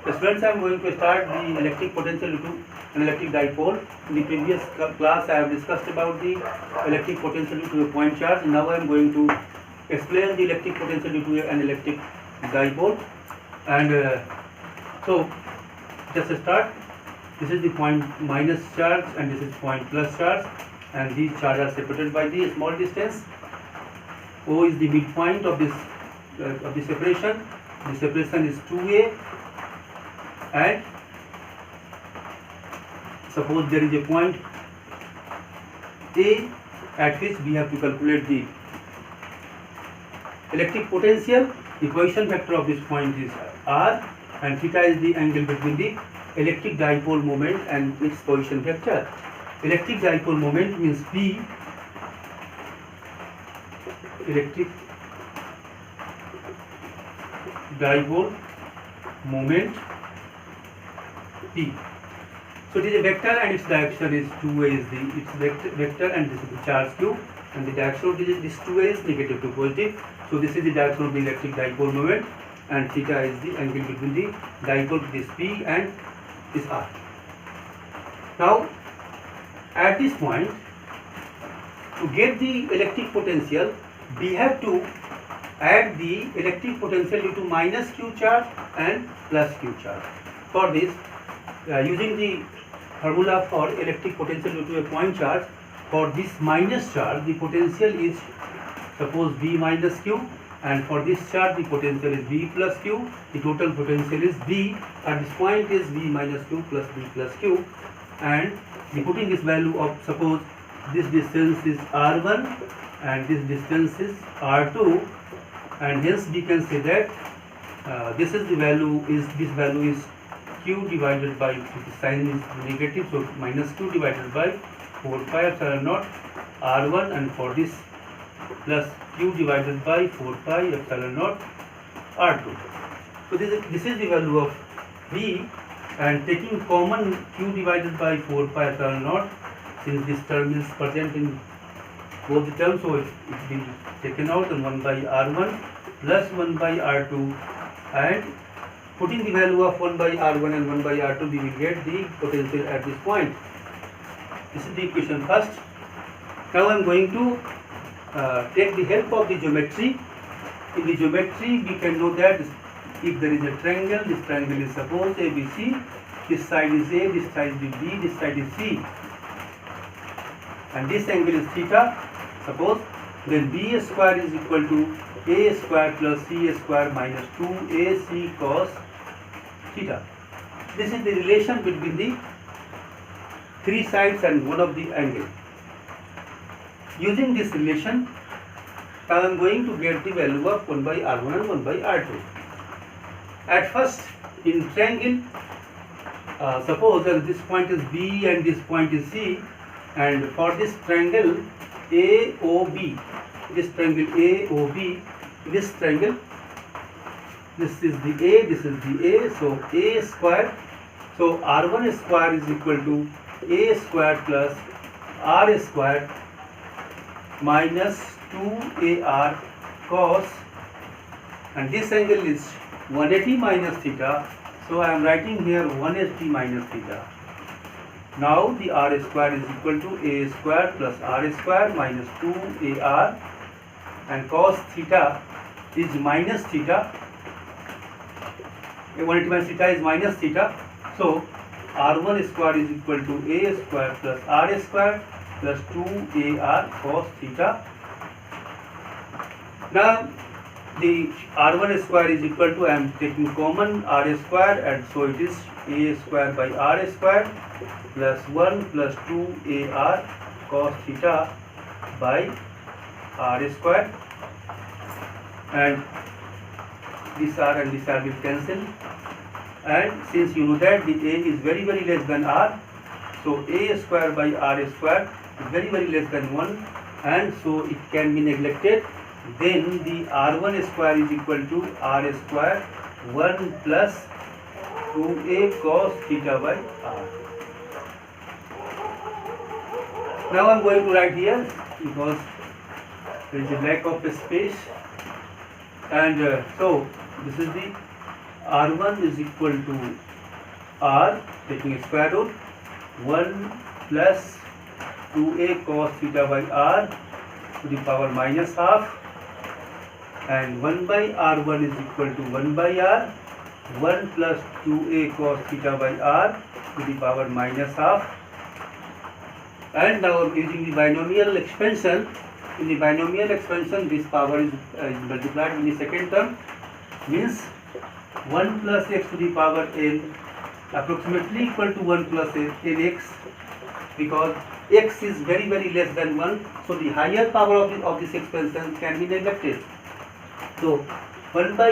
Students, I am going to start the electric potential due to an electric dipole. In the previous class, I have discussed about the electric potential due to a point charge. Now I am going to explain the electric potential due to an electric dipole. And so, just start. This is the point minus charge and this is point plus charge, and these charges are separated by the small distance. O is the midpoint of this separation. The separation is 2a, and suppose there is a point A at which we have to calculate the electric potential. The position vector of this point is r, and theta is the angle between the electric dipole moment and its position vector. Electric dipole moment means P, electric dipole moment P. So it is a vector and its direction is 2a is its vector, and this is the charge q, and the direction of this 2a is negative to positive. So this is the direction of the electric dipole moment, and theta is the angle between the dipole, this P and this R. Now at this point, to get the electric potential, we have to add the electric potential due to minus q charge and plus q charge. For this, using the formula for electric potential due to a point charge, for this minus charge the potential is suppose V minus q, and for this charge the potential is V plus q. The total potential is V at this point is V minus q plus V plus q, and the putting this value of, suppose this distance is r1 and this distance is r2, and hence we can say that this value is q divided by, the sign is negative, so minus q divided by 4 pi epsilon naught r1, and for this plus q divided by 4 pi epsilon naught r2. So this is the value of V, and taking common q divided by 4 pi epsilon naught, since this term is present in both the terms, so it will be taken out, and 1 by r1 plus 1 by r2, and putting the value of 1 by r1 and 1 by r2, we will get the potential at this point. This is the equation first. Now I am going to take the help of the geometry. In the geometry, we can know that if there is a triangle, this triangle is suppose ABC, this side is A, this side is B, this side is C, and this angle is theta, suppose, then B square is equal to A square plus C square minus 2AC cos theta. This is the relation between the three sides and one of the angle. Using this relation, I am going to get the value of 1 by r1 and 1 by r2. At first, in triangle, suppose that this point is B and this point is C, and for this triangle AOB, this triangle AOB, this triangle, this is the A, this is the A, so A square, so R1 square is equal to A square plus R square minus 2AR cos, and this angle is 180 minus theta, so I am writing here 180 minus theta. Now the R square is equal to A square plus R square minus 2AR, and cos theta is minus theta. 180 minus theta is minus theta, so R1 square is equal to A square plus R square plus 2AR cos theta. Now the R1 square is equal to, I am taking common R square, and so it is A square by R square plus 1 plus 2AR cos theta by R square, and this R and this R will cancel, and since you know that the A is very less than R, so A square by R square is very less than 1, and so it can be neglected. Then the R1 square is equal to R square 1 plus 2A cos theta by R. Now I am going to write here because there is a lack of space, and so this is the R1 is equal to R, taking square root, 1 plus 2a cos theta by R to the power minus half, and 1 by R1 is equal to 1 by R, 1 plus 2a cos theta by R to the power minus half. And now using the binomial expansion, in the binomial expansion this power is multiplied in the second term, means 1 plus x to the power n approximately equal to 1 plus nx, because x is very less than 1, so the higher power of this expansion can be neglected. So 1 by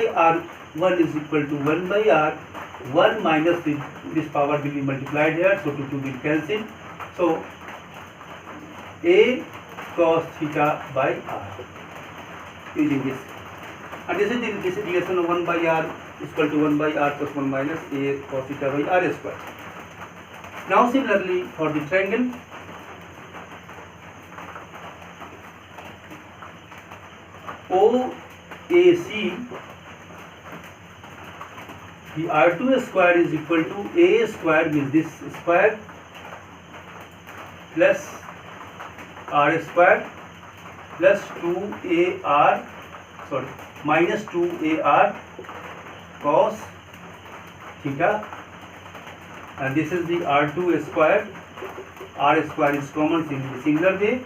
R1 is equal to 1 by R, 1 minus this power will be multiplied here, so 2 will cancel. So a cos theta by R using this, and this is the relation of 1 by R is equal to 1 by R plus 1 minus a cos theta by R square. Now similarly for the triangle, OAC, the R2 square is equal to A square, means this square, plus R square plus 2AR, sorry, minus 2AR cos theta, and this is the R2 square. R square is common in the similar way,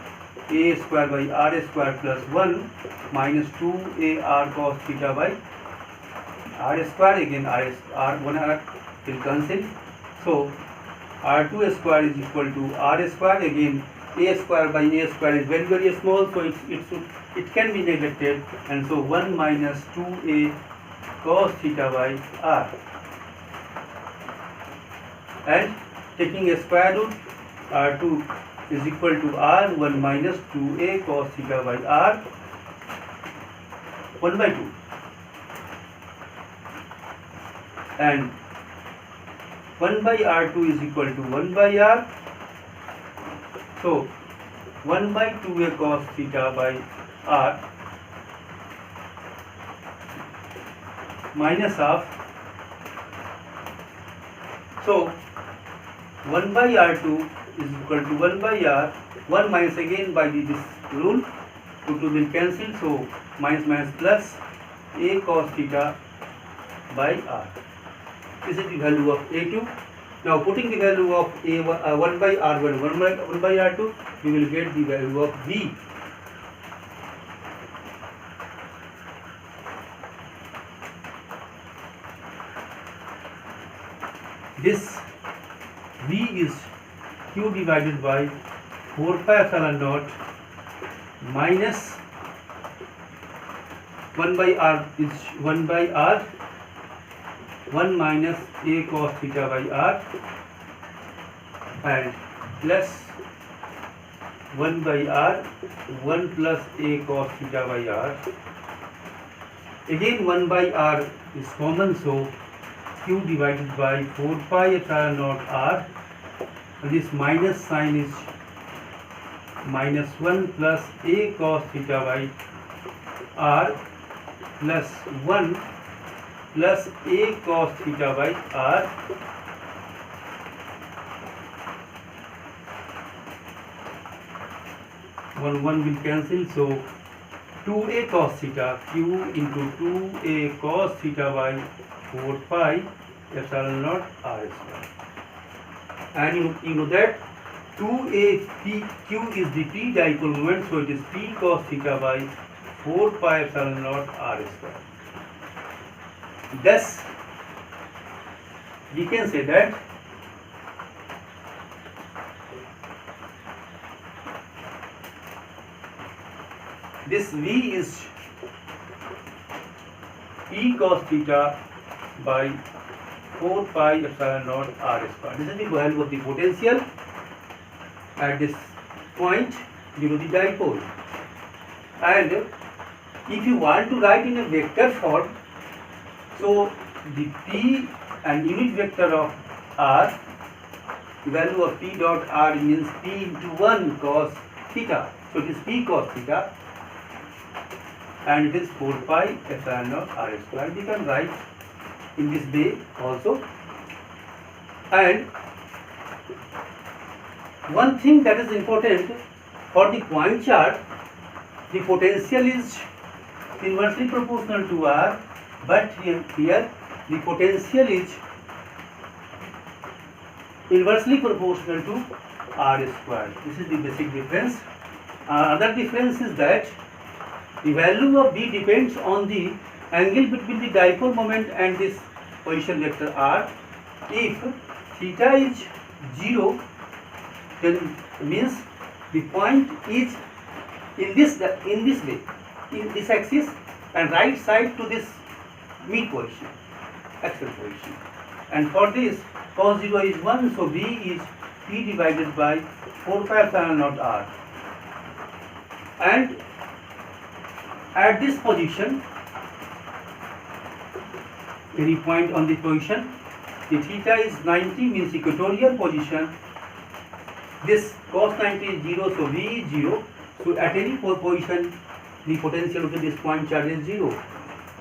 A square by R square plus 1 minus 2AR cos theta by R square, again R1R will cancel. So R2 square is equal to R square, again A square by A square is very small, so it can be neglected, and so 1 minus 2A cos theta by R, and taking a square root, R2 is equal to R, 1 minus 2A cos theta by R, 1 by 2, and 1 by R2 is equal to 1 by R, so 1 by 2A cos theta by R minus half, so 1 by R2 is equal to 1 by R, 1 minus again by this rule, 2 will cancel, so minus plus A cos theta by R. This is the value of A2. Now putting the value of A1 by R1, 1 by R2, we will get the value of V. This V is Q divided by 4 pi epsilon naught minus 1 by R is 1 by R, 1 minus A cos theta by R, and plus 1 by R, 1 plus A cos theta by R. Again 1 by R is common, so Q divided by 4 pi epsilon naught R, and this minus sign is minus 1 plus A cos theta by R plus 1 plus A cos theta by R, one will cancel, so 2A cos theta, Q into 2A cos theta by 4 pi epsilon naught R square. And you know that 2A Q is the P dipole moment, so it is P cos theta by 4 pi epsilon naught R square. Thus, we can say that this V is P cos theta by 4 pi epsilon naught R square. This is the value of the potential at this point due to the dipole. And if you want to write in a vector form, so the P and unit vector of R, the value of P dot R means P into 1 cos theta. So it is P cos theta, and it is 4 pi epsilon naught R square. We can write in this way also. And one thing that is important for the point charge, the potential is inversely proportional to R, but here the potential is inversely proportional to R squared. This is the basic difference. Other difference is that the value of B depends on the angle between the dipole moment and this position vector R. If theta is 0, then means the point is in this way, in this axis, and right side to this mid position, axial position. And for this, cos 0 is 1, so B is P divided by 4 pi epsilon naught R. And at this position, any point on the position, the theta is 90, means equatorial position. This cos 90 is 0, so V is 0. So at any position, the potential of this point charge is 0.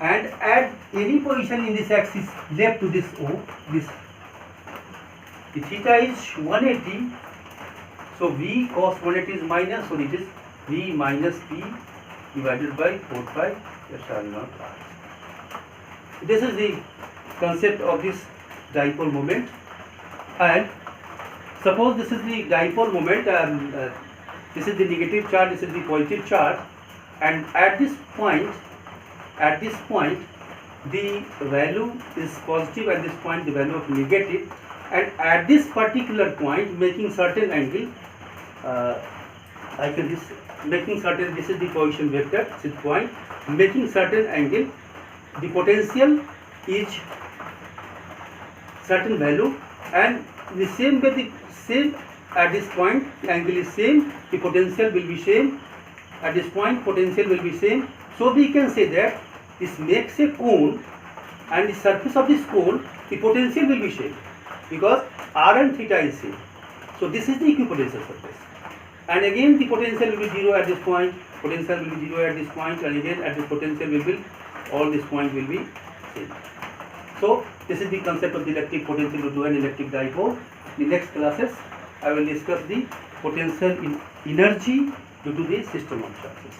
And at any position in this axis left to this O, the theta is 180. So V cos 180 is minus, so it is V minus P divided by 4 pi epsilon naught R. This is the concept of this dipole moment. And suppose this is the dipole moment, and this is the negative charge, this is the positive charge, and at this point the value is positive, at this point the value of negative, and at this particular point making certain angle, this is the position vector, this is point, making certain angle, the potential is certain value, and the same way the same at this point the angle is same, the potential will be same, at this point potential will be same. So we can say that this makes a cone, and the surface of this cone the potential will be same, because R and theta is same. So this is the equipotential surface, and again the potential will be 0 at this point, potential will be 0 at this point, and again at this potential will be, all this point will be same. So this is the concept of the electric potential due to an electric dipole. In the next classes I will discuss the potential in energy due to the system of charges.